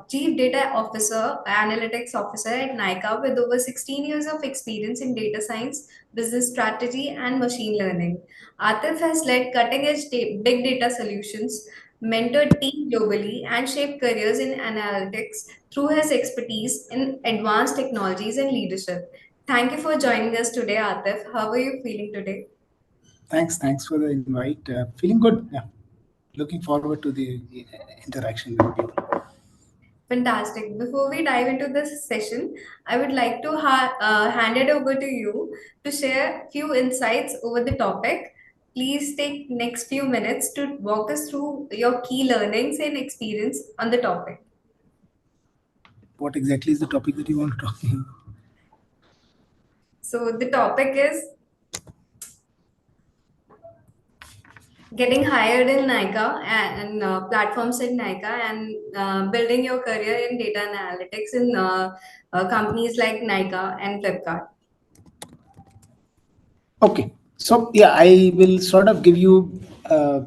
Chief Data Officer, Analytics Officer at Nykaa with over 16 years of experience in data science, business strategy, and machine learning. Atif has led cutting edge big data solutions, mentored teams globally, and shaped careers in analytics through his expertise in advanced technologies and leadership. Thank you for joining us today, Atif. How are you feeling today? Thanks for the invite. Feeling good. Yeah, looking forward to the interaction with people. Fantastic. Before we dive into this session, I would like to hand it over to you to share few insights over the topic. Please take next few minutes to walk us through your key learnings and experience on the topic. What exactly is the topic that you want to talk about? So the topic is getting hired in Nykaa and platforms in Nykaa and building your career in data analytics in companies like Nykaa and Flipkart. Okay, so yeah, I will sort of give you a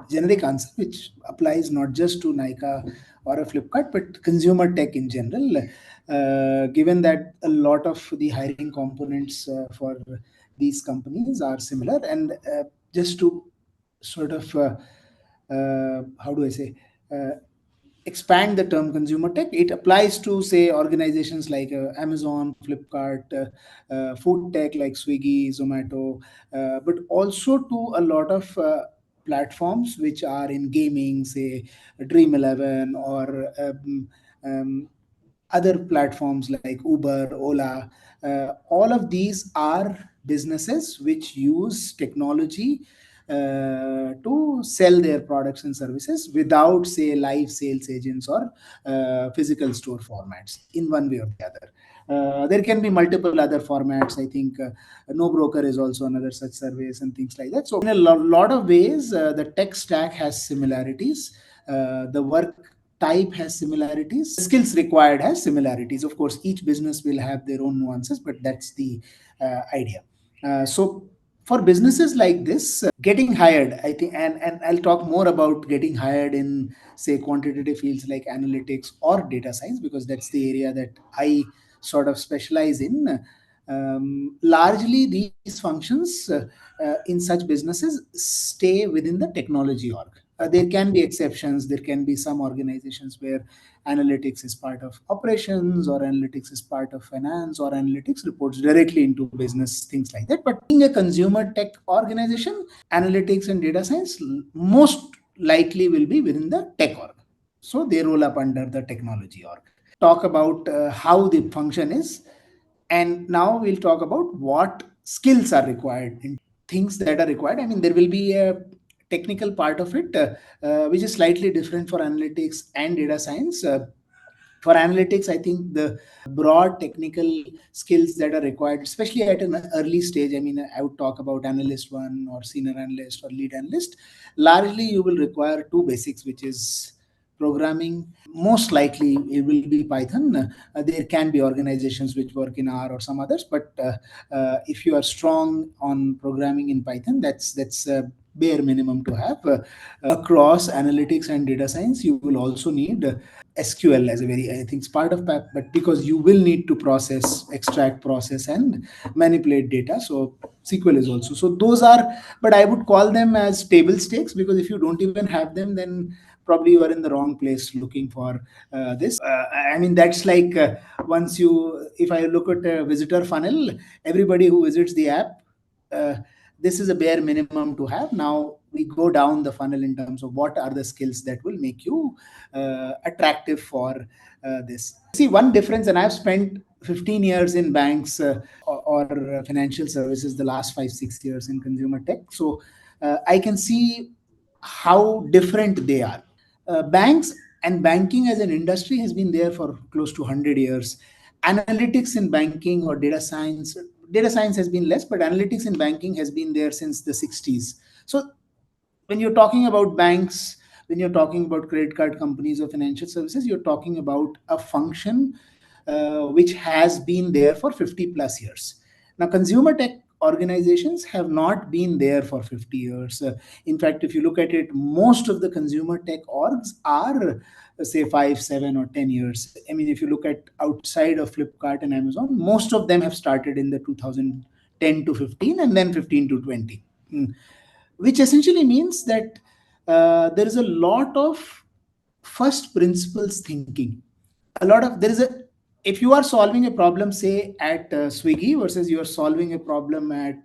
generic answer which applies not just to Nykaa or a Flipkart, but consumer tech in general. Given that a lot of the hiring components for these companies are similar, and just to sort of how do I say? Expand the term consumer tech, it applies to, say, organizations like Amazon, Flipkart, food tech like Swiggy, Zomato, but also to a lot of platforms which are in gaming, say Dream 11, or other platforms like Uber, Ola. All of these are businesses which use technology to sell their products and services without, say, live sales agents or physical store formats in one way or the other. There can be multiple other formats. I think No Broker is also another such service and things like that. So, in a lot of ways, the tech stack has similarities. The work type has similarities. The skills required has similarities. Of course, each business will have their own nuances, but that's the idea. So for businesses like this, getting hired, I think, and I'll talk more about getting hired in, say, quantitative fields like analytics or data science, because that's the area that I sort of specialize in. Largely, these functions in such businesses stay within the technology org. There can be exceptions. There can be some organizations where analytics is part of operations, or analytics is part of finance, or analytics reports directly into business, things like that. But being a consumer tech organization, analytics and data science most likely will be within the tech org. So they roll up under the technology org. Talk about how the function is. And now we'll talk about what skills are required, in things that are required. I mean, there will be a technical part of it, which is slightly different for analytics and data science. For analytics, I think the broad technical skills that are required, especially at an early stage, I mean, I would talk about analyst one or senior analyst or lead analyst. Largely, you will require two basics, which is programming. Most likely, it will be Python. There can be organizations which work in R or some others, but if you are strong on programming in Python, that's bare minimum to have. Across analytics and data science, you will also need SQL as a very, I think, it's part of PAP, but because you will need to process, extract, process, and manipulate data. So SQL is also. So those are, but I would call them as table stakes, because if you don't even have them, then probably you are in the wrong place looking for this. I mean, that's like once you, if I look at a visitor funnel, everybody who visits the app, uh, this is a bare minimum to have. Now we go down the funnel in terms of what are the skills that will make you attractive for this. See, one difference, and I've spent 15 years in banks or financial services, the last 5-6 years in consumer tech. So I can see how different they are. Banks and banking as an industry has been there for close to 100 years. Analytics in banking or data science has been less, but analytics in banking has been there since the 60s. So when you're talking about banks, when you're talking about credit card companies or financial services, you're talking about a function which has been there for 50 plus years. Now, consumer tech organizations have not been there for 50 years. In fact, if you look at it, most of the consumer tech orgs are, say, 5, 7, or 10 years. I mean, if you look at outside of Flipkart and Amazon, most of them have started in the 2010 to 15 and then 15 to 20. Which essentially means that there is a lot of first principles thinking. A lot of there is a If you are solving a problem, say at Swiggy, versus you are solving a problem at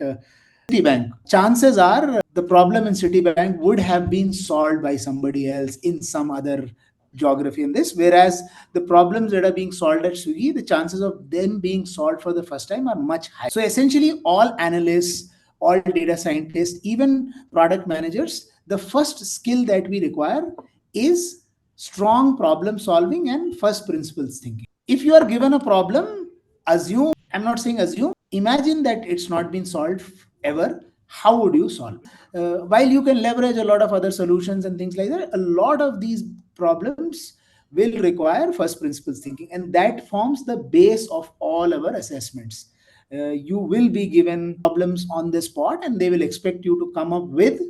Citibank, chances are the problem in Citibank would have been solved by somebody else in some other geography in this, whereas the problems that are being solved at Swiggy, the chances of them being solved for the first time are much higher. So essentially, all analysts, all data scientists, even product managers, the first skill that we require is strong problem solving and first principles thinking. If you are given a problem, assume, I'm not saying assume, imagine that it's not been solved ever. How would you solve? While you can leverage a lot of other solutions and things like that, a lot of these problems will require first principles thinking, and that forms the base of all our assessments. You will be given problems on the spot, and they will expect you to come up with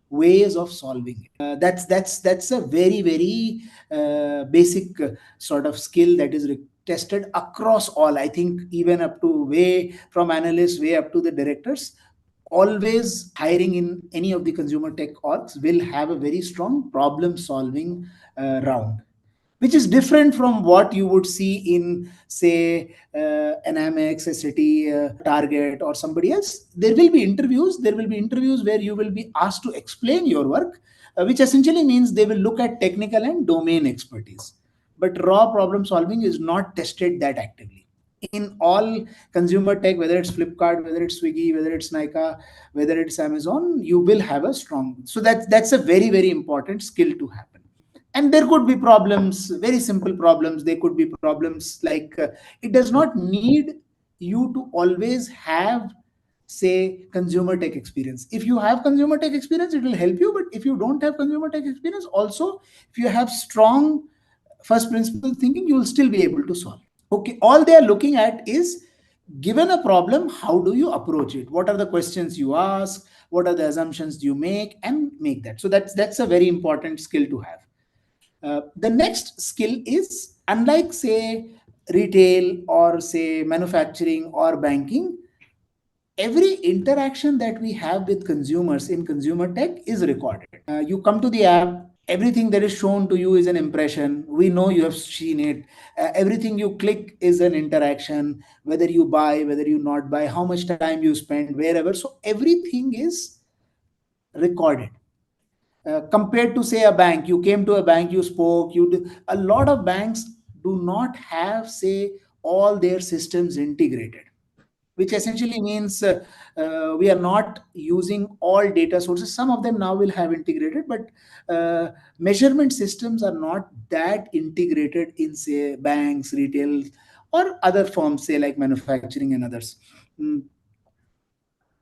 ways of solving it. That's a very basic sort of skill that is tested across all. I think even up to way from analysts, way up to the directors, always hiring in any of the consumer tech orgs will have a very strong problem solving round, which is different from what you would see in, say, an Amex, a City, Target, or somebody else. There will be interviews. There will be interviews where you will be asked to explain your work, which essentially means they will look at technical and domain expertise. But raw problem solving is not tested that actively. In all consumer tech, whether it's Flipkart, whether it's Swiggy, whether it's Nykaa, whether it's Amazon, you will have a strong. So that's a very important skill to happen. And there could be problems, very simple problems. There could be problems like it does not need you to always have, say, consumer tech experience. If you have consumer tech experience, it will help you. But if you don't have consumer tech experience, also, if you have strong first principle thinking, you will still be able to solve. Okay, all they are looking at is, given a problem, how do you approach it? What are the questions you ask? What are the assumptions you make, and make that? So that's a very important skill to have. The next skill is, unlike, say, retail or, say, manufacturing or banking, every interaction that we have with consumers in consumer tech is recorded. You come to the app, everything that is shown to you is an impression. We know you have seen it. Everything you click is an interaction, whether you buy, whether you not buy, how much time you spend, wherever. So everything is recorded. Compared to, say, a bank, you came to a bank, you spoke, a lot of banks do not have, say, all their systems integrated, which essentially means we are not using all data sources. Some of them now will have integrated, but measurement systems are not that integrated in, say, banks, retail, or other firms, say, like manufacturing and others. Mm,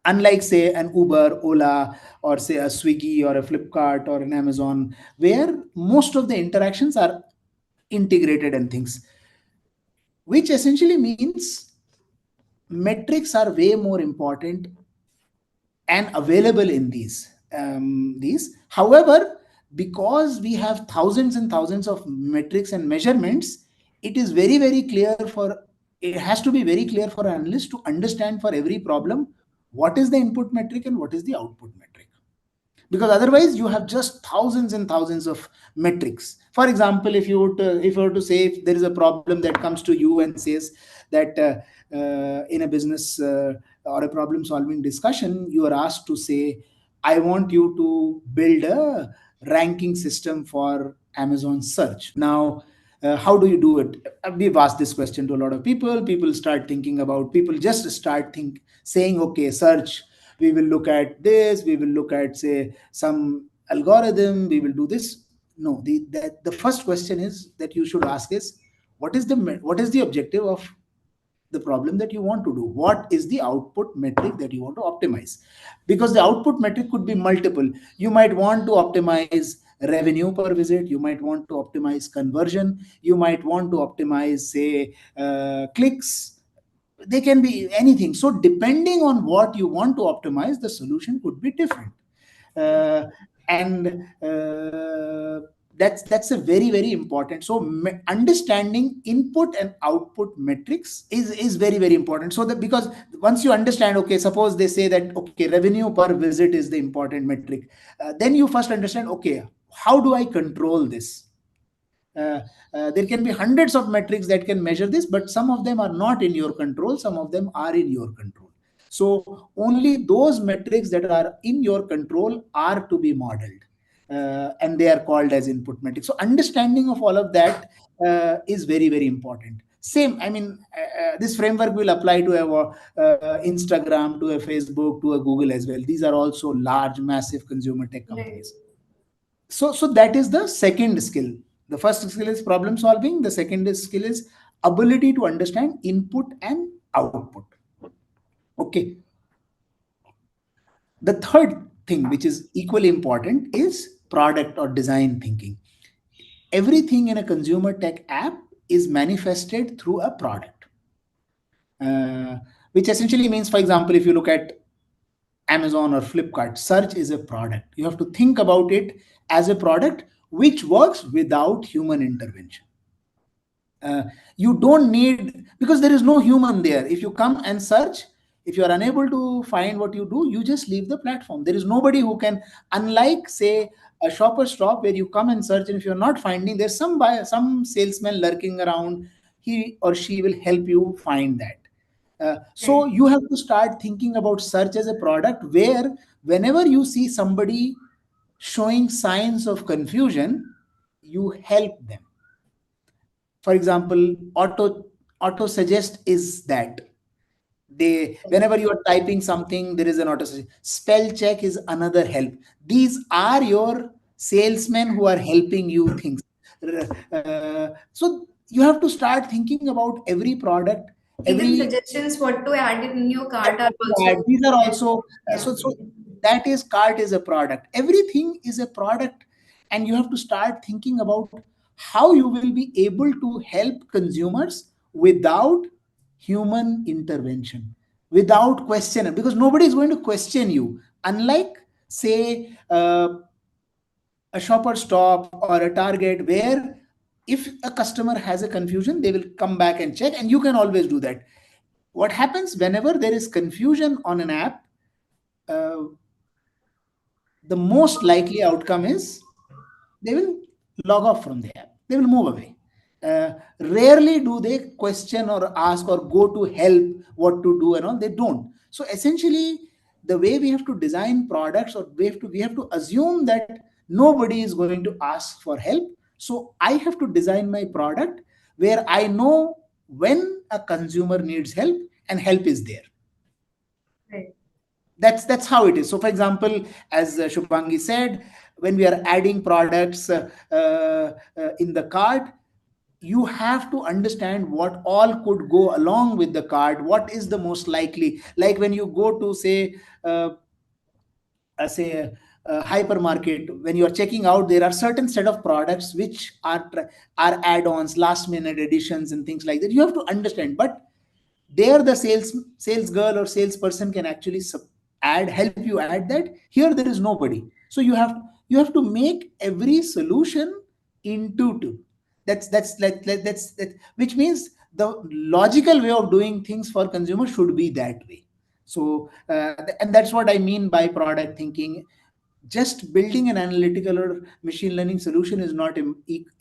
Unlike, say, an Uber, Ola, or, say, a Swiggy or a Flipkart or an Amazon, where most of the interactions are integrated and things, which essentially means metrics are way more important and available in these. However, because we have thousands and thousands of metrics and measurements, it is very clear for it has to be very clear for analysts to understand for every problem what is the input metric and what is the output metric, because otherwise you have just thousands and thousands of metrics. For example, if you were to say, if there is a problem that comes to you and says that in a business or a problem solving discussion, you are asked to say, I want you to build a ranking system for Amazon search. Now, how do you do it? We've asked this question to a lot of people. People just start saying, okay, search, we will look at this, we will look at, say, some algorithm, we will do this. No, the first question is that you should ask is, what is the objective of the problem that you want to do? What is the output metric that you want to optimize? Because the output metric could be multiple. You might want to optimize revenue per visit, you might want to optimize conversion, you might want to optimize, say, clicks, They can be anything. So depending on what you want to optimize, the solution could be different. uh, and that's a very important. So understanding input and output metrics is very important. So that, because once you understand, okay, suppose they say that okay, revenue per visit is the important metric, then you first understand, okay, how do I control this? uh, there can be hundreds of metrics that can measure this, but some of them are not in your control, some of them are in your control. So only those metrics that are in your control are to be modeled, and they are called as input metrics. So understanding of all of that is very important. Same, I mean, this framework will apply to a Instagram, to a Facebook, to a Google as well. These are also large, massive consumer tech Right. companies. So that is the second skill. The first skill is problem solving, the second skill is ability to understand input and output. Okay. The third thing, which is equally important, is product or design thinking. Everything in a consumer tech app is manifested through a product, uh, which essentially means, for example, if you look at Amazon or Flipkart, search is a product. You have to think about it as a product which works without human intervention. uh, you don't need, because there is no human there. If you come and search, if you are unable to find what you do, you just leave the platform. There is nobody who can, unlike say a shopper stop where you come and search, and if you're not finding, there's some buyer, some salesman lurking around, he or she will help you find that. So Right. you have to start thinking about search as a product, where whenever you see somebody showing signs of confusion, you help them. For example, auto suggest is that, they, whenever you are typing something, there is an auto suggest. Spell check is another help. These are your salesmen who are helping you things. So you have to start thinking about every product, Even every, suggestions what to add in your cart are yeah, also these are there. also Yeah. so that is, cart is a product, everything is a product. And you have to start thinking about how you will be able to help consumers without human intervention, without question, because nobody is going to question you, unlike say a shopper stop or a Target, where if a customer has a confusion, they will come back and check, and you can always do that. What happens whenever there is confusion on an app? uh, the most likely outcome is they will log off from the app, they will move away. Rarely do they question or ask or go to help what to do and all, they don't. So essentially, the way we have to design products, or we have to assume that nobody is going to ask for help. So I have to design my product where I know when a consumer needs help, and help is there. Right. That's how it is. So for example, as Shubhangi said, when we are adding products in the cart, you have to understand what all could go along with the cart, what is the most likely. Like when you go to say a hypermarket, when you are checking out, there are certain set of products which are add-ons, last minute additions and things like that. You have to understand, but there the sales girl or salesperson can actually add, help you add that. Here there is nobody. So you have to make every solution intuitive. That's which means the logical way of doing things for consumers should be that way. So and that's what I mean by product thinking. Just building an analytical or machine learning solution is not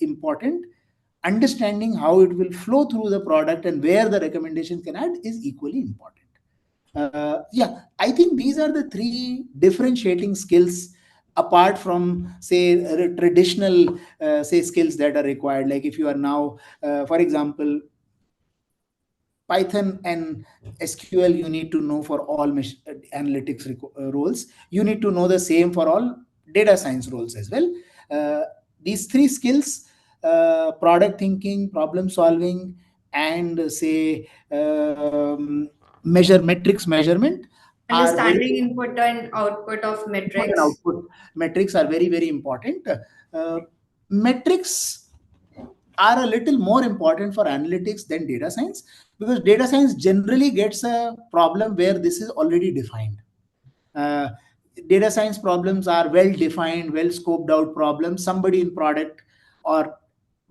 important. Understanding how it will flow through the product and where the recommendation can add is equally important. Yeah, I think these are the three differentiating skills, apart from say traditional say skills that are required. Like if you are now for example, Python and SQL, you need to know for all analytics roles. You need to know the same for all data science roles as well. Uh, these three skills, product thinking, problem solving, and say metrics measurement, are very, Understanding input and output of input and metrics. output metrics are very important. Metrics are a little more important for analytics than data science, because data science generally gets a problem where this is already defined. uh, Data science problems are well defined, well scoped out problems. Somebody in product or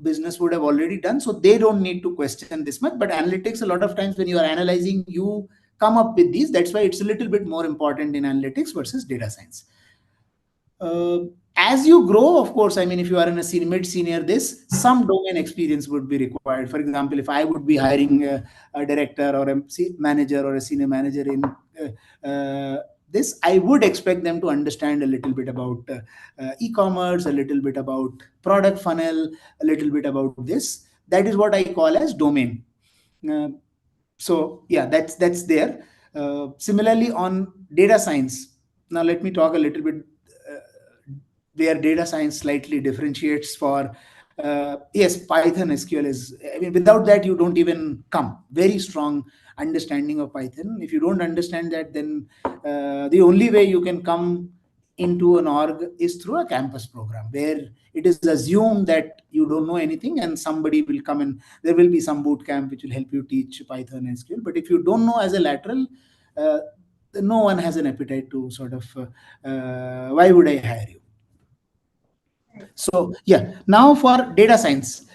business would have already done, so they don't need to question this much. But analytics, a lot of times when you are analyzing, you come up with these. That's why it's a little bit more important in analytics versus data science. uh, as you grow, of course, I mean, if you are in a senior, mid senior, this some domain experience would be required. For example, if I would be hiring a director or a manager or a senior manager in this, I would expect them to understand a little bit about e-commerce, a little bit about product funnel, a little bit about this. That is what I call as domain. uh, so yeah, that's there. Similarly, on data science, now let me talk a little bit where data science slightly differentiates for yes, Python SQL is, I mean, without that you don't even come very strong understanding of Python. If you don't understand that, then the only way you can come into an org is through a campus program, where it is assumed that you don't know anything and somebody will come and there will be some boot camp which will help you teach Python and SQL. But if you don't know as a lateral, uh, no one has an appetite to sort of why would I hire you? Right. So yeah, now for data science,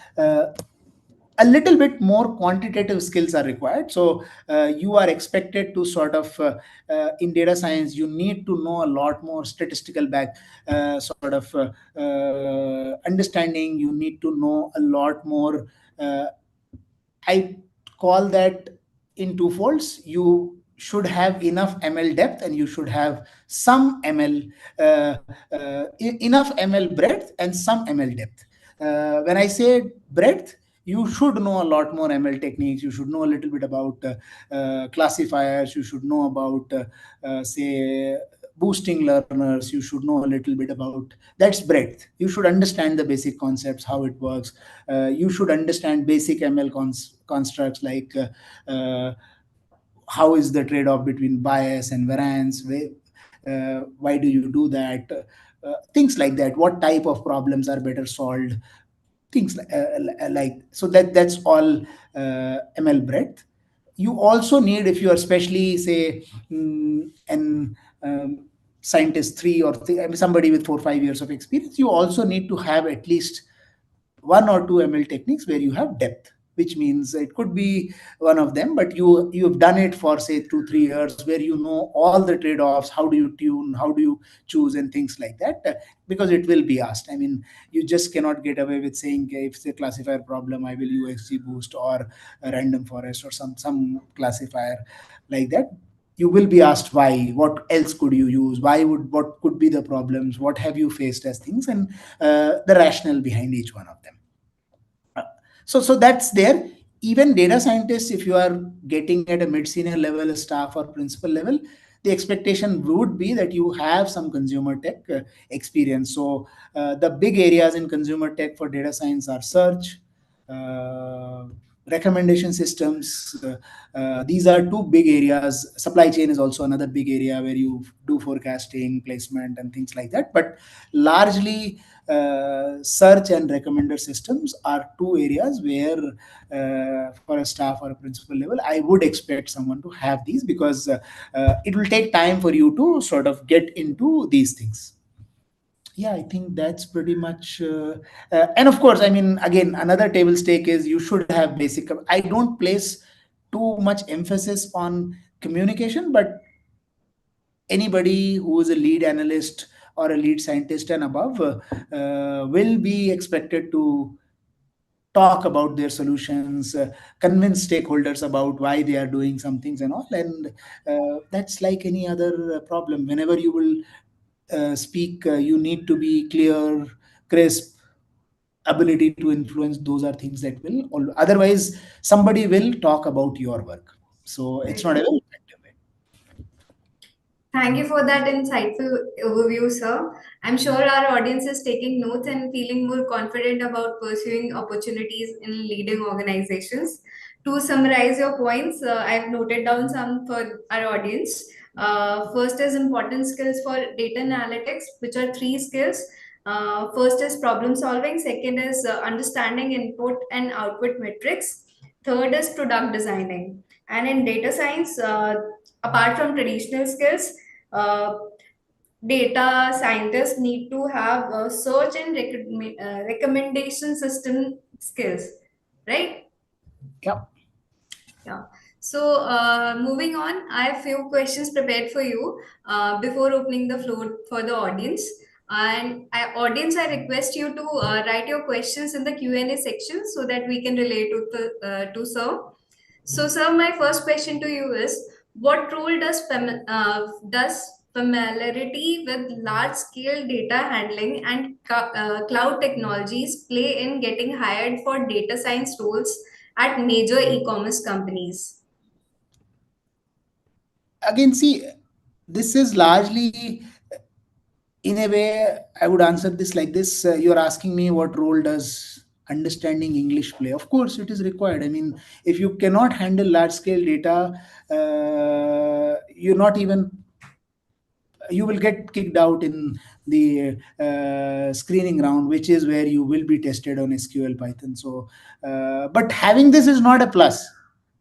a little bit more quantitative skills are required. So you are expected to sort of in data science, you need to know a lot more statistical back sort of understanding. You need to know a lot more. Uh, I call that in two folds. You should have enough ML depth and you should have some ML, enough ML breadth and some ML depth. When I say breadth, you should know a lot more ML techniques. You should know a little bit about classifiers. You should know about, say, boosting learners. You should know a little bit about, that's breadth. You should understand the basic concepts, how it works. You should understand basic ML constructs like how is the trade-off between bias and variance, why do you do that, things like that. What type of problems are better solved, things like so. That's all ML breadth. You also need, if you are especially say an scientist three or I mean, somebody with 4 or 5 years of experience, you also need to have at least one or two ML techniques where you have depth, which means it could be one of them, but you've done it for say 2 3 years, where you know all the trade-offs, how do you tune, how do you choose, and things like that, because it will be asked. I mean, you just cannot get away with saying, "Okay, if it's a classifier problem, I will use XGBoost or a random forest or some classifier like that." You will be asked why, what else could you use, what could be the problems, what have you faced as things, and the rationale behind each one of them. So that's there. Even data scientists, if you are getting at a mid senior level, a staff or principal level, the expectation would be that you have some consumer tech experience. So the big areas in consumer tech for data science are search, uh, recommendation systems. These are two big areas. Supply chain is also another big area where you do forecasting, placement, and things like that. But largely, search and recommender systems are two areas where, for a staff or a principal level, I would expect someone to have these, because it will take time for you to sort of get into these things. Yeah, I think that's pretty much. And of course, I mean, again, another table stake is you should have basic. I don't place too much emphasis on communication, but anybody who is a lead analyst or a lead scientist and above will be expected to talk about their solutions, convince stakeholders about why they are doing some things and all. And that's like any other problem. Whenever you will speak, you need to be clear, crisp, ability to influence. Those are things that will, otherwise, somebody will talk about your work. So it's Right. not a very effective way. Thank you for that insightful overview, sir. I'm sure our audience is taking notes and feeling more confident about pursuing opportunities in leading organizations. To summarize your points, I've noted down some for our audience. First is important skills for data analytics, which are three skills. First is problem solving. Second is understanding input and output metrics. Third is product designing. And in data science, apart from traditional skills, uh, data scientists need to have search and recommendation system skills, right? Yeah. Yeah. So, moving on, I have few questions prepared for you before opening the floor for the audience. And audience, I request you to write your questions in the Q&A section so that we can relate to Sir. So, sir, my first question to you is, what role does familiarity with large-scale data handling and cloud technologies play in getting hired for data science roles at major e-commerce companies? Again, see, this is largely, in a way, I would answer this like this. You're asking me what role does understanding English play? Of course, it is required. I mean, if you cannot handle large scale data, you're not even, you will get kicked out in the screening round, which is where you will be tested on SQL, Python. So but having this is not a plus.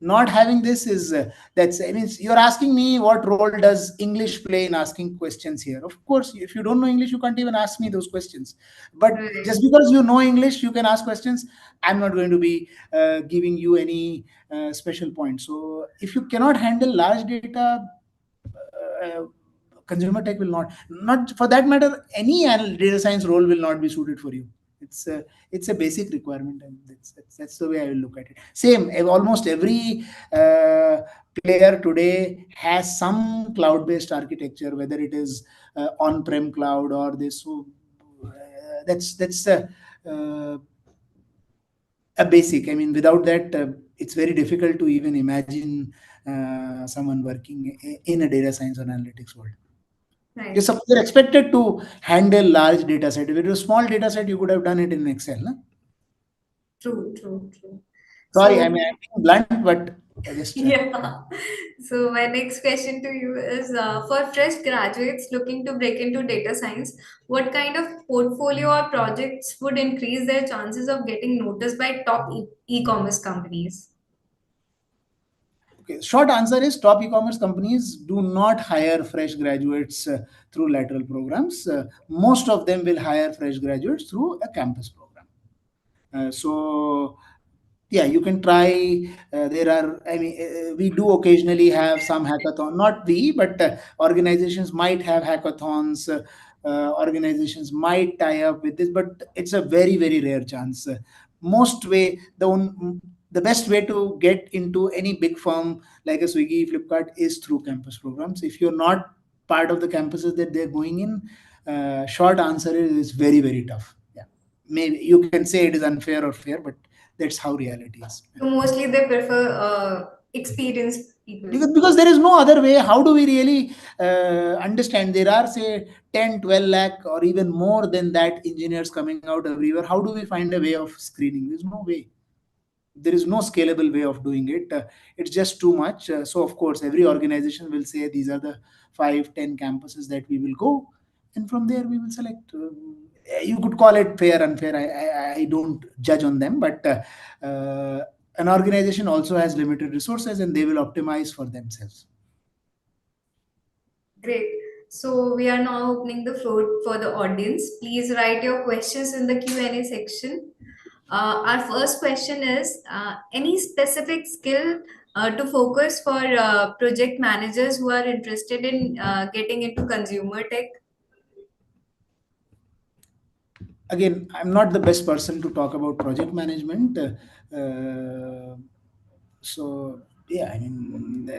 Not having this is that's, I mean, you're asking me what role does English play in asking questions here. Of course, if you don't know English, you can't even ask me those questions. But Right. just because you know English, you can ask questions. I'm not going to be giving you any special points. So if you cannot handle large data, uh, consumer tech will not for that matter, any data science role will not be suited for you. It's a basic requirement, and that's the way I will look at it. Same, almost every player today has some cloud based architecture, whether it is on prem cloud or this. So that's uh, a basic. I mean, without that, it's very difficult to even imagine someone working in a data science or analytics world. Right. You're expected to handle large data set. If it was a small data set, you could have done it in Excel. No? True, true, true. Sorry, I So, mean, I'm being blunt, but just yeah. So my next question to you is, for fresh graduates looking to break into data science, what kind of portfolio or projects would increase their chances of getting noticed by top e-commerce companies? okay. Short answer is top e-commerce companies do not hire fresh graduates through lateral programs. Most of them will hire fresh graduates through a campus program. So yeah, you can try. There are, I mean, we do occasionally have some hackathon, not we, but organizations might have hackathons. Organizations might tie up with this, but it's a very very rare chance. Most way the best way to get into any big firm like a Swiggy, Flipkart is through campus programs. If you're not part of the campuses that they're going in, short answer is it's very very tough. Yeah, maybe you can say it is unfair or fair, but that's how reality is. So mostly they prefer experienced people. Because there is no other way. How do we really understand? There are, say, 10, 12 lakh or even more than that engineers coming out everywhere. How do we find a way of screening? There's no way. There is no scalable way of doing it. It's just too much. So of course every organization will say these are the 5, 10 campuses that we will go, and from there we will select. You could call it fair, unfair. I don't judge on them, but an organization also has limited resources and they will optimize for themselves. Great. So we are now opening the floor for the audience. Please write your questions in the Q&A section. Our first question is, any specific skill to focus for project managers who are interested in getting into consumer tech? Again, I'm not the best person to talk about project management. So yeah, I mean,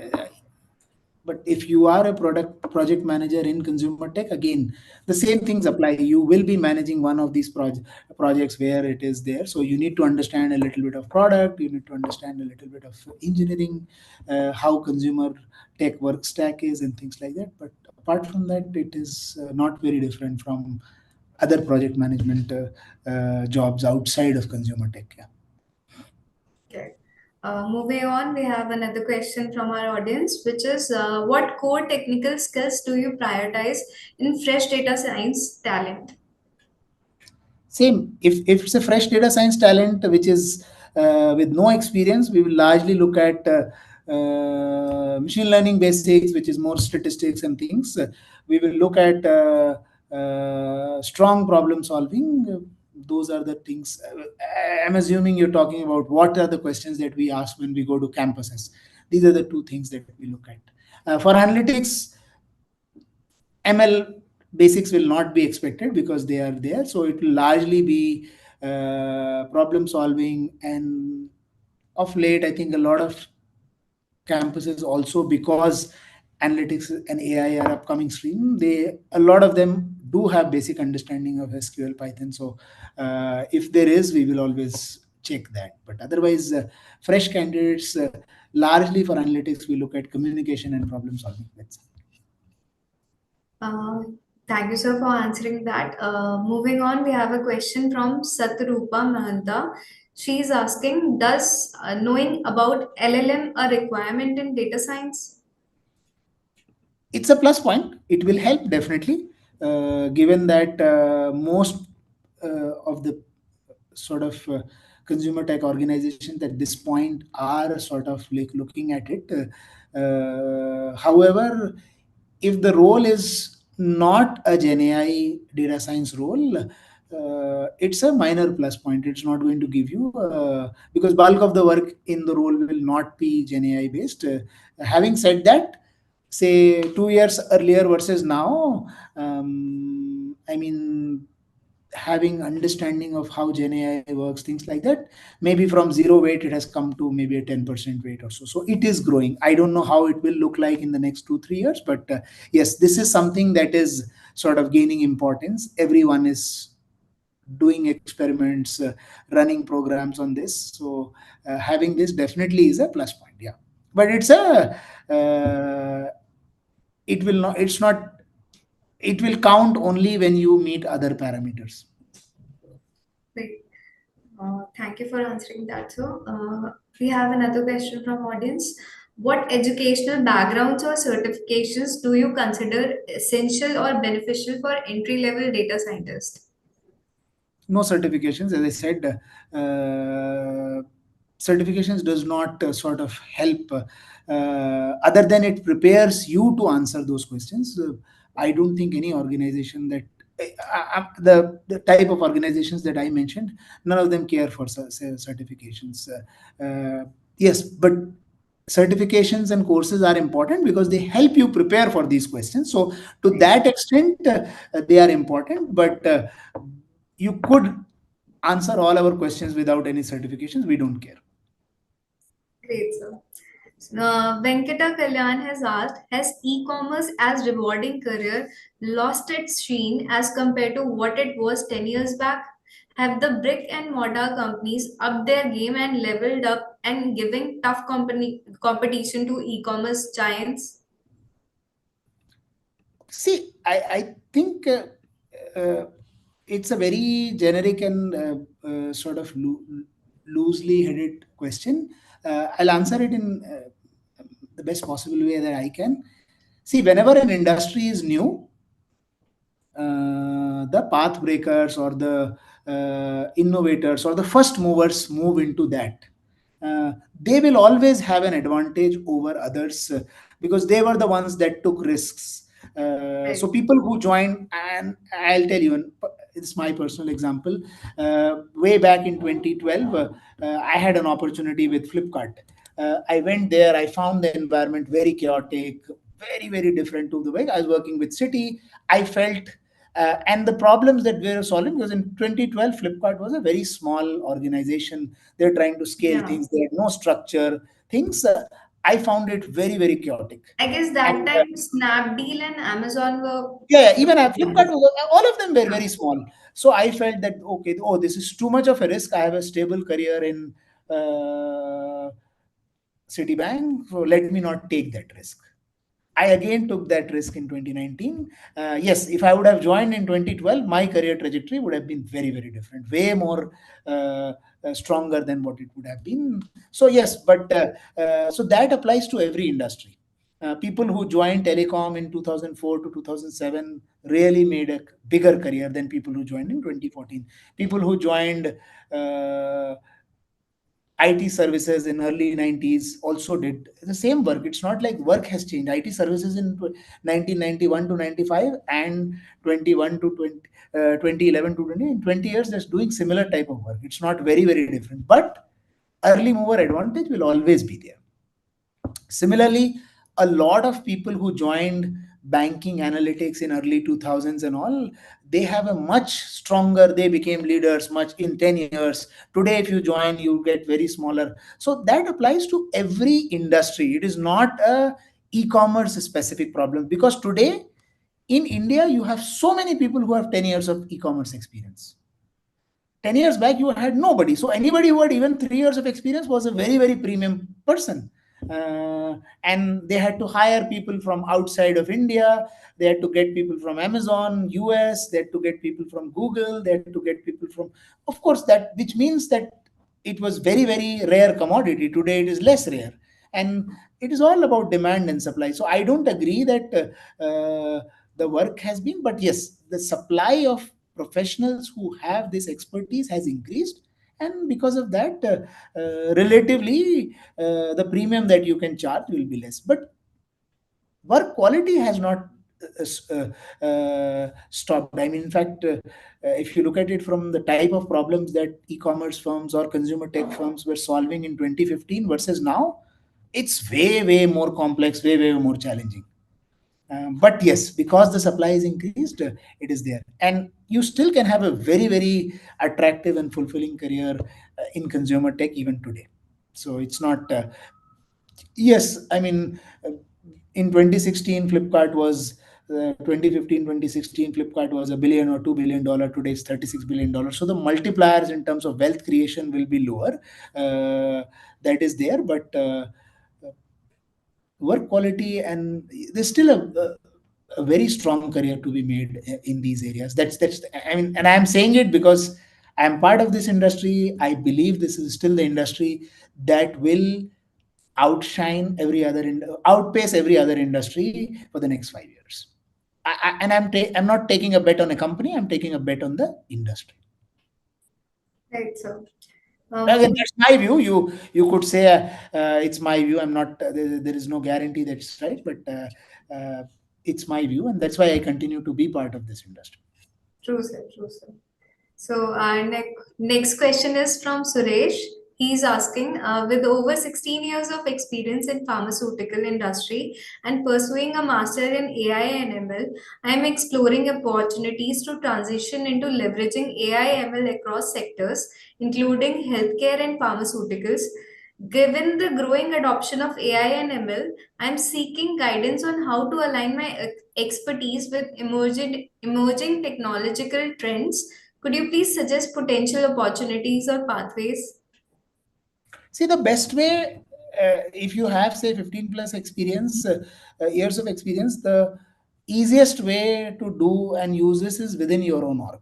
but if you are a product project manager in consumer tech, again the same things apply. You will be managing one of these projects where it is there, so you need to understand a little bit of product, you need to understand a little bit of engineering, how consumer tech work stack is and things like that. But apart from that, it is not very different from other project management jobs outside of consumer tech. Yeah. Okay. Moving on, we have another question from our audience, which is, what core technical skills do you prioritize in fresh data science talent? Same. If it's a fresh data science talent which is with no experience, we will largely look at machine learning basics, which is more statistics and things. We will look at strong problem solving. Those are the things. I'm assuming you're talking about what are the questions that we ask when we go to campuses. These are the two things that we look at. For analytics, ML basics will not be expected because they are there. So it will largely be problem solving. And of late, I think a lot of campuses also, because analytics and AI are upcoming stream, they a lot of them do have basic understanding of SQL, Python. So if there is, we will always check that. But otherwise, fresh candidates, largely for analytics, we look at communication and problem solving. That's Uh, Thank you, sir, for answering that. Moving on, we have a question from Satrupa Mahanta. She's asking, does knowing about LLM a requirement in data science? it's a plus point. It will help definitely, given that most of the sort of consumer tech organizations at this point are sort of like looking at it. However, if the role is not a Gen AI data science role, it's a minor plus point. It's not going to give you because bulk of the work in the role will not be Gen AI based. Having said that, say 2 years earlier versus now, I mean, having understanding of how Gen AI works, things like that, maybe from zero weight it has come to maybe a 10% weight or so. So it is growing. I don't know how it will look like in the next 2 3 years, but yes, this is something that is sort of gaining importance. Everyone is doing experiments, running programs on this. So having this definitely is a plus point. Yeah, but it's a it will not. It's not. It will count only when you meet other parameters. Great. Thank you for answering that, sir. We have another question from audience. What educational backgrounds or certifications do you consider essential or beneficial for entry-level data scientists? No certifications, as I said. Certifications does not sort of help, other than it prepares you to answer those questions. I don't think any organization that the type of organizations that I mentioned, none of them care for certifications. Yes, but certifications and courses are important because they help you prepare for these questions. So to that extent, they are important. But you could answer all our questions without any certifications. We don't care. Great, sir. Venkata Kalyan has asked, has e-commerce as rewarding career lost its sheen as compared to what it was 10 years back? Have the brick and mortar companies upped their game and leveled up and giving tough competition to e-commerce giants? See, I think uh, it's a very generic and sort of loosely headed question. I'll answer it in the best possible way that I can. See, whenever an industry is new, the path breakers or the innovators or the first movers move into that, they will always have an advantage over others, because they were the ones that took risks. So Right. people who joined, and I'll tell you, it's my personal example. Way back in 2012, I had an opportunity with Flipkart. I went there. I found the environment very chaotic, very different to the way I was working with City. I felt, and the problems that we were solving, because in 2012 Flipkart was a very small organization. They're trying to scale Yeah. things. They had no structure. Things. I found it very chaotic. I guess And that time Snapdeal and Amazon were yeah, the even Flipkart biggest. was, all of them were Yeah. very small. So I felt that okay, oh, this is too much of a risk. I have a stable career in Citibank, so let me not take that risk. I again took that risk in 2019. Yes, if I would have joined in 2012, my career trajectory would have been very different, way more stronger than what it would have been. So yes, but so that applies to every industry. People who joined telecom in 2004 to 2007 really made a bigger career than people who joined in 2014. People who joined uh, IT services in early 90s also did the same work. It's not like work has changed. IT services in 1991 to 95 and 21 to 20, 2011 to 20, in 20 years, that's doing similar type of work. It's not very, very different. But early mover advantage will always be there. Similarly, a lot of people who joined banking analytics in early 2000s and all, they have a much stronger, they became leaders much in 10 years. Today, if you join, you get very smaller. So that applies to every industry. It is not a e-commerce specific problem, because today in India, you have so many people who have 10 years of e-commerce experience. 10 years back you had nobody, so anybody who had even 3 years of experience was a very, very premium person. And they had to hire people from outside of India. They had to get people from Amazon US, they had to get people from Google, they had to get people from, of course, that, which means that it was very, very rare commodity. Today it is less rare, and it is all about demand and supply. So I don't agree that the work has been, but yes, the supply of professionals who have this expertise has increased, and because of that, relatively, the premium that you can charge will be less. But work quality has not stopped. I mean, in fact, if you look at it from the type of problems that e-commerce firms or consumer tech firms were solving in 2015 versus now, it's way, way more complex, way, way more challenging. But yes, because the supply is increased, it is there, and you still can have a very, very attractive and fulfilling career in consumer tech even today. So it's not. Yes, I mean, in 2016, Flipkart was. 2015 2016 Flipkart was a billion or $2 billion. Today it's $36 billion. So the multipliers in terms of wealth creation will be lower. That is there, but work quality, and there's still a very strong career to be made in these areas. That's I mean, and I'm saying it because I'm part of this industry. I believe this is still the industry that will outpace every other industry for the next 5 years. And I'm not taking a bet on a company. I'm taking a bet on the industry. Right, so Again, moving. that's my view. You could say it's my view. I'm not. There is no guarantee that it's right, but it's my view, and that's why I continue to be part of this industry. True, sir. True, sir. So our next question is from Suresh. He's asking, with over 16 years of experience in pharmaceutical industry and pursuing a master in AI and ML, I'm exploring opportunities to transition into leveraging AI ML across sectors, including healthcare and pharmaceuticals. Given the growing adoption of AI and ML, I'm seeking guidance on how to align my expertise with emerging technological trends. Could you please suggest potential opportunities or pathways? See, the best way, if you have, say, 15 plus experience, years of experience, the easiest way to do and use this is within your own org.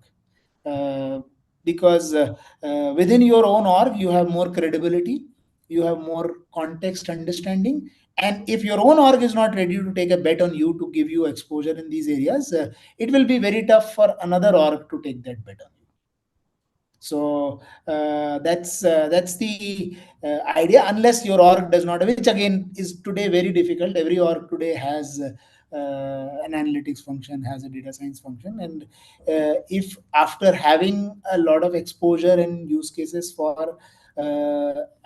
Uh, because within your own org, you have more credibility, you have more context understanding. And if your own org is not ready to take a bet on you to give you exposure in these areas, it will be very tough for another org to take that bet on you. So that's the idea. Unless your org does not, which again is today very difficult. Every org today has an analytics function, has a data science function, and if after having a lot of exposure and use cases for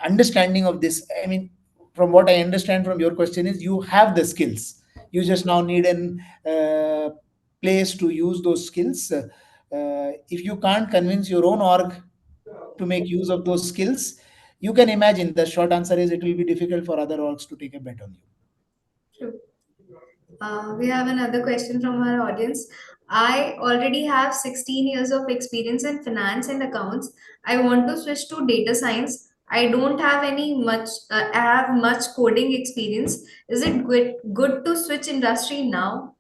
understanding of this, I mean, from what I understand from your question is you have the skills. You just now need an place to use those skills. If you can't convince your own org to make use of those skills, you can imagine the short answer is it will be difficult for other orgs to take a bet on you. True. We have another question from our audience. I already have 16 years of experience in finance and accounts. I want to switch to data science. I don't have I have much coding experience. Is it good to switch industry now?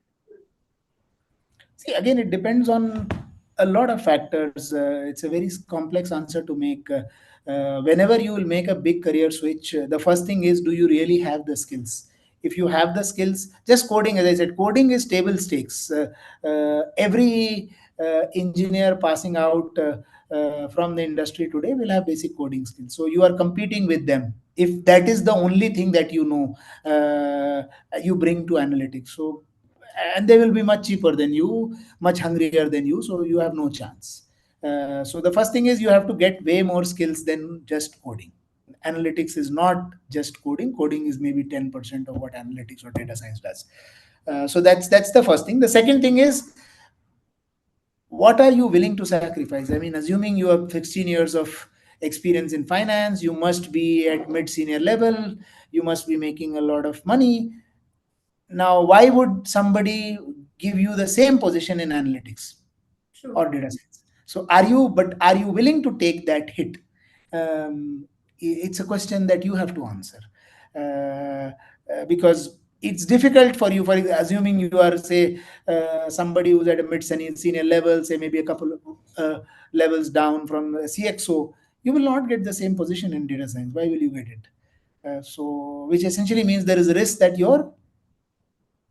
See, again, it depends on a lot of factors. It's a very complex answer to make. Whenever you will make a big career switch, the first thing is, do you really have the skills? if you have the skills, just coding, as I said, coding is table stakes. Every engineer passing out from the industry today will have basic coding skills. So you are competing with them if that is the only thing that you know, you bring to analytics. So, and they will be much cheaper than you, much hungrier than you, so you have no chance. So the first thing is you have to get way more skills than just coding. Analytics is not just coding. Coding is maybe 10% of what analytics or data science does. So that's the first thing. The second thing is, what are you willing to sacrifice? I mean, assuming you have 16 years of experience in finance, you must be at mid senior level, you must be making a lot of money. Now, why would somebody give you the same position in analytics True. or data science? So, are you willing to take that hit? It's a question that you have to answer, because it's difficult for you. For assuming you are, say, somebody who's at a mid senior level, say maybe a couple of levels down from a CXO, you will not get the same position in data science. Why will you get it? So, which essentially means there is a risk that your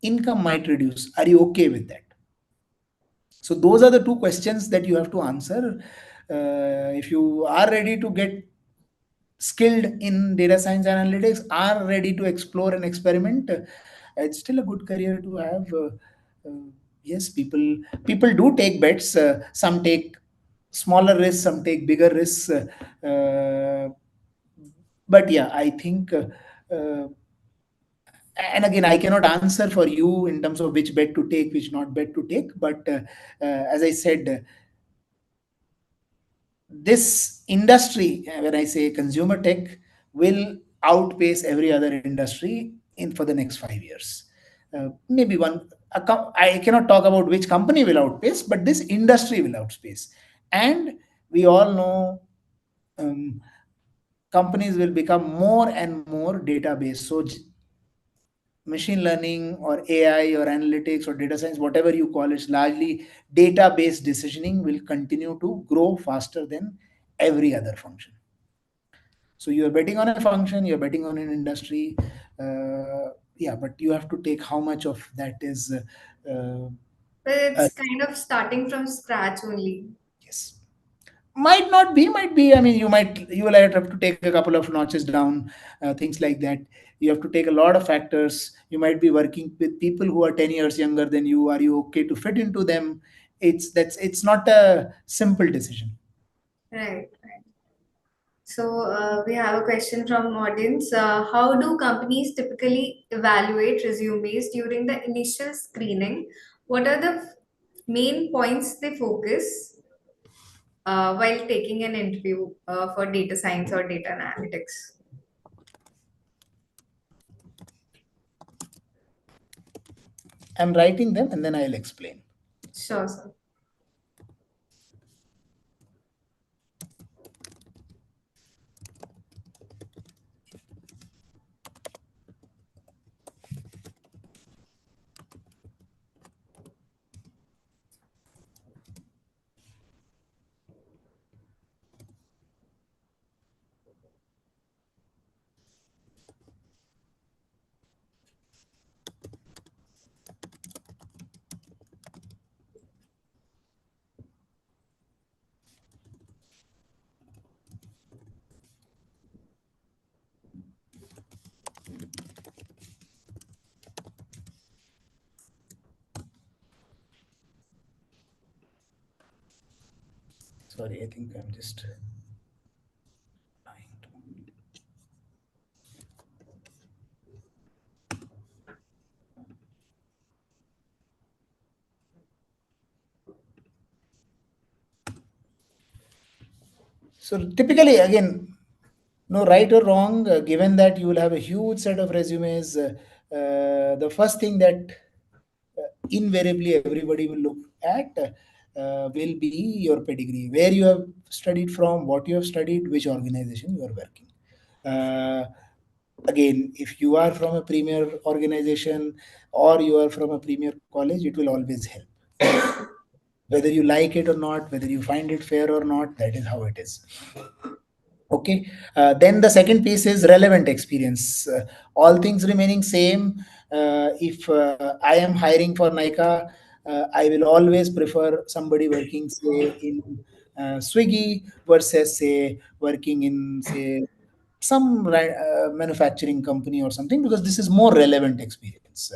income might reduce. Are you okay with that? So those are the two questions that you have to answer. If you are ready to get skilled in data science analytics, are ready to explore and experiment, it's still a good career to have. Uh, yes, people do take bets. Some take smaller risks, some take bigger risks. But yeah, I think. And again, I cannot answer for you in terms of which bet to take, which not bet to take. But as I said, this industry, when I say consumer tech, will outpace every other industry in for the next 5 years. Maybe I cannot talk about which company will outpace, but this industry will outpace. And we all know, um, companies will become more and more database. So machine learning or AI or analytics or data science, whatever you call it, largely data-based decisioning will continue to grow faster than every other function. So you are betting on a function, you're betting on an industry, yeah, but you have to take how much of that is But uh, it's kind of starting from scratch only. yes. Might be, I mean, you will have to take a couple of notches down, things like that. You have to take a lot of factors. You might be working with people who are 10 years younger than you. Are you okay to fit into them? It's not a simple decision. Right. So we have a question from audience. How do companies typically evaluate resumes during the initial screening? What are the main points they focus while taking an interview for data science or data analytics? I'm writing them and then I'll explain. Sure, sir. Sorry, I think I'm just trying to. So typically, again, no right or wrong, given that you will have a huge set of resumes, the first thing that invariably everybody will look at will be your pedigree, where you have studied from, what you have studied, which organization you are working. Uh, Again, if you are from a premier organization or you are from a premier college, it will always help. Whether you like it or not, whether you find it fair or not, that is how it is. Okay. Then the second piece is relevant experience. All things remaining same. If I am hiring for Nykaa, I will always prefer somebody working, say, in Swiggy versus, say, working in, say, some manufacturing company or something, because this is more relevant experience.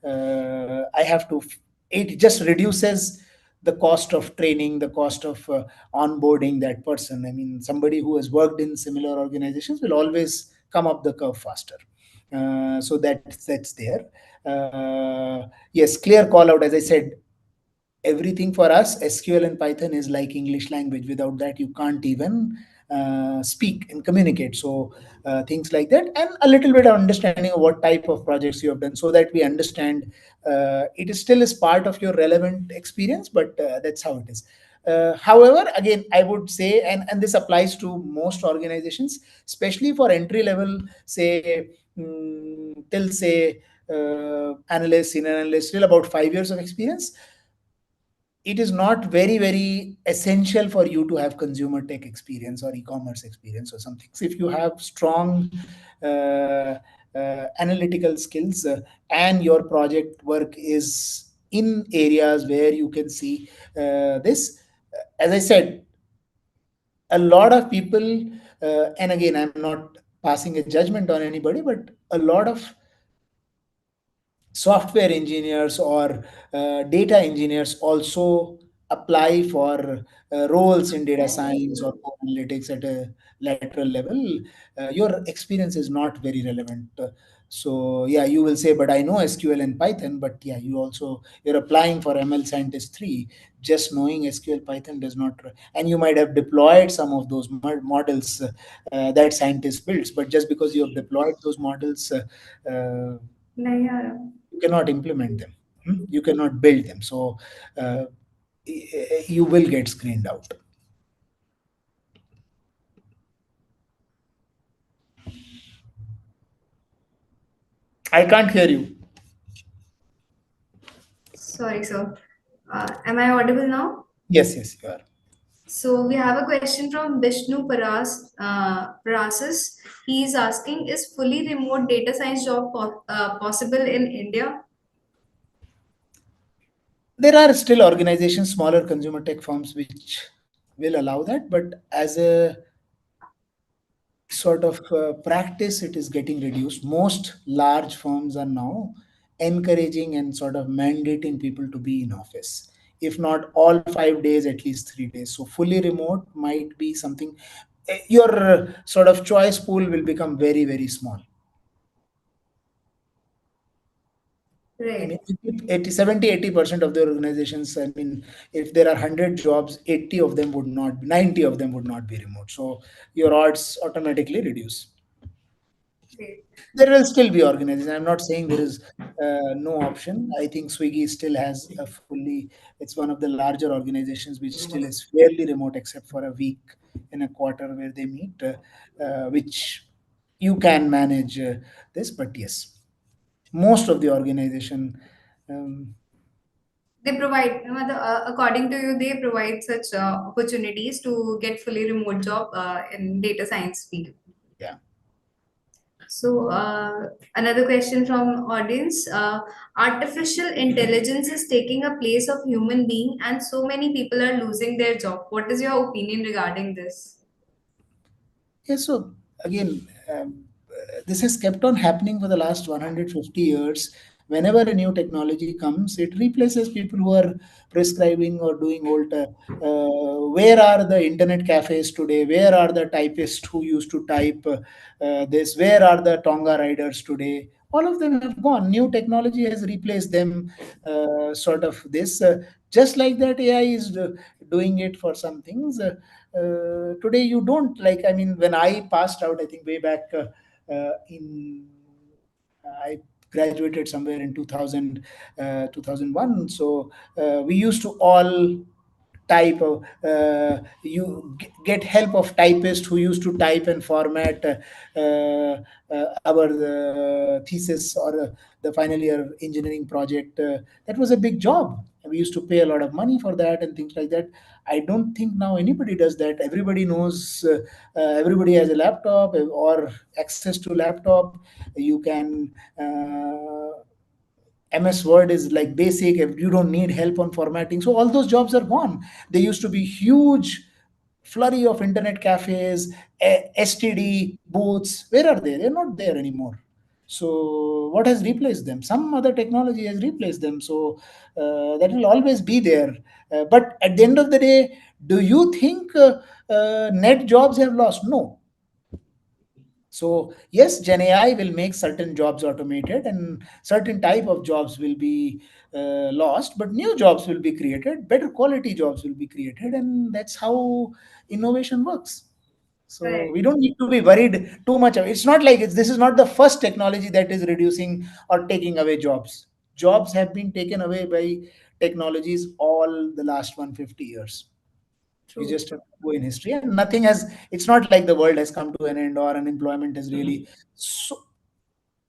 I have to, it just reduces the cost of training, the cost of onboarding that person. I mean, somebody who has worked in similar organizations will always come up the curve faster. So that's there. Yes, clear call out, as I said, everything for us, SQL and Python is like English language. Without that, you can't even speak and communicate. So things like that, and a little bit of understanding of what type of projects you have done, so that we understand it is still is part of your relevant experience. But that's how it is. However, again, I would say, and this applies to most organizations, especially for entry level, say, till say analyst, senior analyst, still about 5 years of experience. It is not very very essential for you to have consumer tech experience or e-commerce experience or something. So if you have strong analytical skills, and your project work is in areas where you can see this, as I said, a lot of people, and again, I'm not passing a judgment on anybody, but a lot of software engineers or data engineers also apply for roles in data science or analytics at a lateral level. Your experience is not very relevant. So yeah, you will say, but I know SQL and Python. But yeah, you're applying for ML Scientist 3. Just knowing SQL Python does not, and you might have deployed some of those models that scientist builds, but just because you have deployed those models, uh, नहीं आ रहा. you cannot implement them. You cannot build them. So uh, you will get screened out. I can't hear you. Sorry, sir. Am I audible now? Yes, yes, you are. So we have a question from Vishnu Parasis. He is asking, is fully remote data science job possible in India? There are still organizations, smaller consumer tech firms, which will allow that, but as a sort of practice, it is getting reduced. Most large firms are now encouraging and sort of mandating people to be in office, if not all 5 days, at least 3 days. So fully remote might be something. Your sort of choice pool will become very very small. I mean, Right, 80, 70, 80% of the organizations, I mean, if there are 100 jobs, 80 of them would not, 90 of them would not be remote. So your odds automatically reduce. right. There will still be organizations. I'm not saying there is no option. I think Swiggy still has a fully, it's one of the larger organizations which still is fairly remote, except for a week in a quarter where they meet, which you can manage this. But yes, most of the organization, um, They provide, according to you, they provide such opportunities to get fully remote job in data science field. yeah. So another question from audience: artificial intelligence is taking a place of human being, and so many people are losing their job. What is your opinion regarding this? Yeah, so again, this has kept on happening for the last 150 years. Whenever a new technology comes, it replaces people who are prescribing or doing old. Where are the internet cafes today? Where are the typists who used to type this? Where are the Tonga riders today? All of them have gone. New technology has replaced them, sort of this. Just like that, AI is doing it for some things. Today you don't, like, I mean, when I passed out, I think way back in I graduated somewhere in 2000, 2001. So we used to all type of, get help of typist who used to type and format our thesis or the final year engineering project. That was a big job. We used to pay a lot of money for that and things like that. I don't think now anybody does that. Everybody knows, everybody has a laptop or access to laptop. You can. MS Word is like basic. You don't need help on formatting. So all those jobs are gone. There used to be huge flurry of internet cafes, STD booths. Where are they? They're not there anymore. So what has replaced them? Some other technology has replaced them. So that will always be there. But at the end of the day, do you think net jobs have lost? No. So yes, Gen AI will make certain jobs automated and certain type of jobs will be lost, but new jobs will be created, better quality jobs will be created, and that's how innovation works. So Right. we don't need to be worried too much. It's not like this is not the first technology that is reducing or taking away jobs. Jobs have been taken away by technologies all the last 150 years. You True. just have to go in history, and nothing has. It's not like the world has come to an end or unemployment is really. So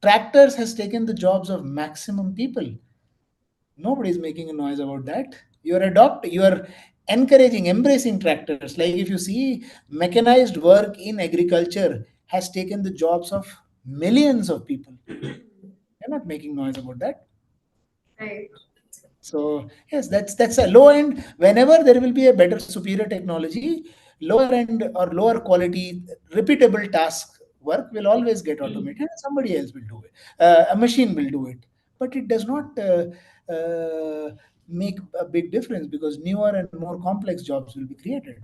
tractors has taken the jobs of maximum people. Nobody is making a noise about that. You are encouraging, embracing tractors. Like if you see, mechanized work in agriculture has taken the jobs of millions of people. They're not making noise about that. Right. So yes, that's a low end. Whenever there will be a better, superior technology, lower end or lower quality, repeatable task work will always get automated. Somebody else will do it. A machine will do it, but it does not make a big difference because newer and more complex jobs will be created.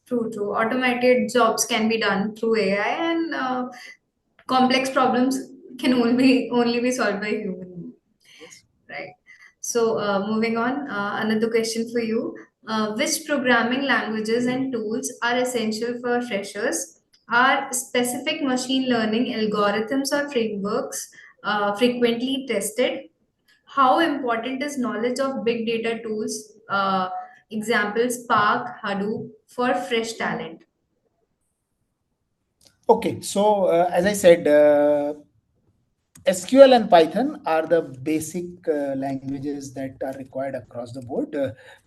True, true. Automated jobs can be done through AI, and complex problems can only be solved by human. Yes. Right. So, moving on, another question for you. Which programming languages and tools are essential for freshers? Are specific machine learning algorithms or frameworks frequently tested? How important is knowledge of big data tools, example Spark, Hadoop, for fresh talent? Okay, so as I said, SQL and Python are the basic languages that are required across the board.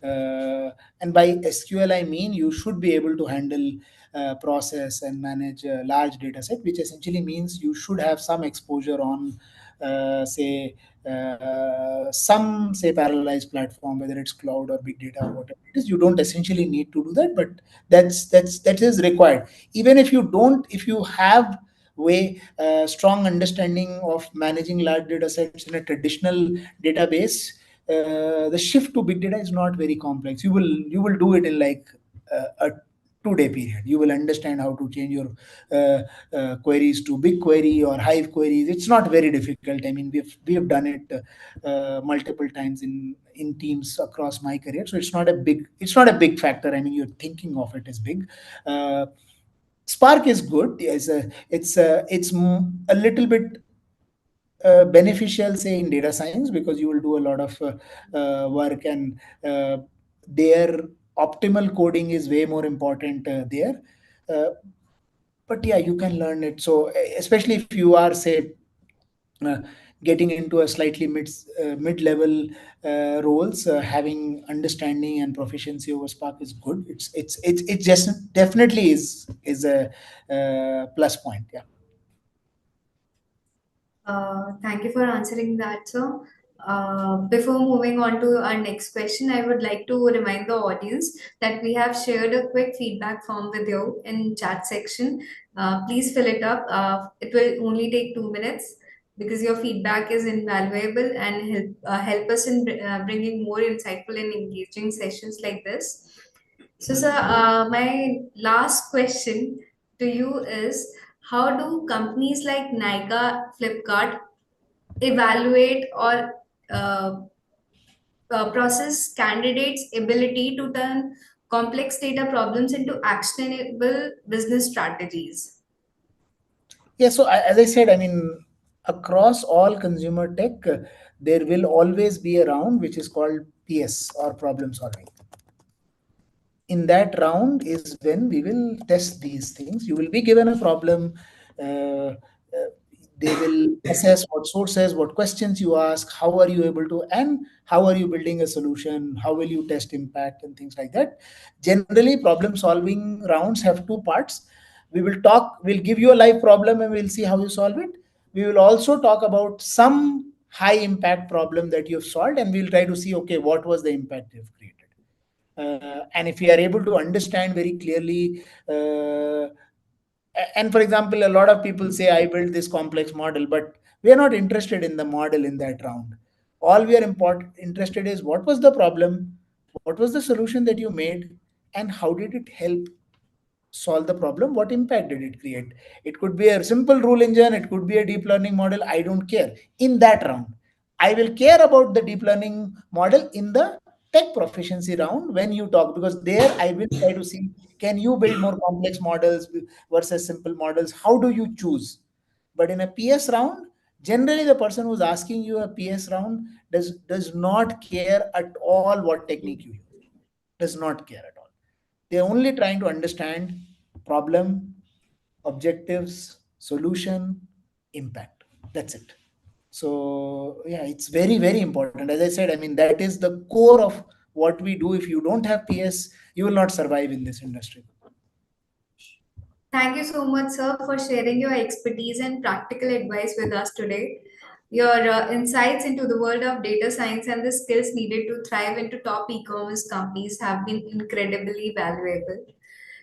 And by SQL, I mean you should be able to handle, process, and manage a large data set, which essentially means you should have some exposure on, say, some say parallelized platform, whether it's cloud or big data or whatever it is. You don't essentially need to do that, but that is required. Even if you don't, if you have way strong understanding of managing large data sets in a traditional database, the shift to big data is not very complex. You will do it in like a 2 day period. You will understand how to change your queries to BigQuery or Hive queries. It's not very difficult. I mean, we have done it multiple times in teams across my career. So it's not a big factor. I mean, you're thinking of it as big. Uh, Spark is good. Yes, it's a little bit beneficial, say in data science, because you will do a lot of work, and their optimal coding is way more important there. Uh, but yeah, you can learn it. So especially if you are, say, uh, getting into a slightly mid-level roles, having understanding and proficiency over Spark is good. It just definitely is a plus point. Yeah. Thank you for answering that, sir. Before moving on to our next question, I would like to remind the audience that we have shared a quick feedback form with you in chat section. Please fill it up. It will only take 2 minutes because your feedback is invaluable and help us in bringing more insightful and engaging sessions like this. So, sir, my last question to you is, how do companies like Nykaa, Flipkart evaluate or uh, process candidates' ability to turn complex data problems into actionable business strategies? Yeah. So as I said, I mean, across all consumer tech, there will always be a round which is called PS, or problem solving. In that round is when we will test these things. You will be given a problem. They will assess what sources, what questions you ask, how are you able to, and how are you building a solution, how will you test impact, and things like that. Generally, problem solving rounds have two parts. We'll give you a live problem and we'll see how you solve it. We will also talk about some high impact problem that you've solved, and we'll try to see, okay, what was the impact you've created. And if we are able to understand very clearly, and for example, a lot of people say, I built this complex model, but we are not interested in the model in that round. All we are interested is, what was the problem, what was the solution that you made, and how did it help solve the problem, what impact did it create. It could be a simple rule engine, it could be a deep learning model, I don't care. In that round, I will care about the deep learning model in the tech proficiency round when you talk, because there I will try to see, can you build more complex models versus simple models, how do you choose. But in a PS round, generally the person who's asking you a PS round does not care at all what technique you use, does not care at all. They're only trying to understand problem, objectives, solution, impact. That's it. So yeah, it's very, very important. As I said, I mean, that is the core of what we do. If you don't have PS, you will not survive in this industry. Thank you so much, sir, for sharing your expertise and practical advice with us today. Your insights into the world of data science and the skills needed to thrive into top e-commerce companies have been incredibly valuable.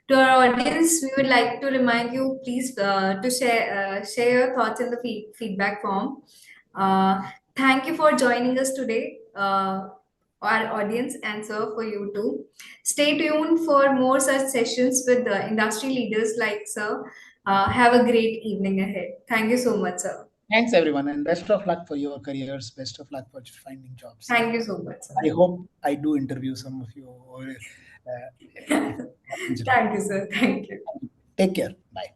To our audience, we would like to remind you, please, to share your thoughts in the feedback form. Uh, Thank you for joining us today, our audience, and sir, for you too. Stay tuned for more such sessions with the industry leaders like sir. Have a great evening ahead. Thank you so much, sir. Thanks everyone, and best of luck for your careers. Best of luck for finding jobs. Thank you so much, I sir. hope I do interview some of you, or if it happens. Thank you, sir. Thank you. Take care. Bye.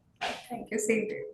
Thank you. Same to you.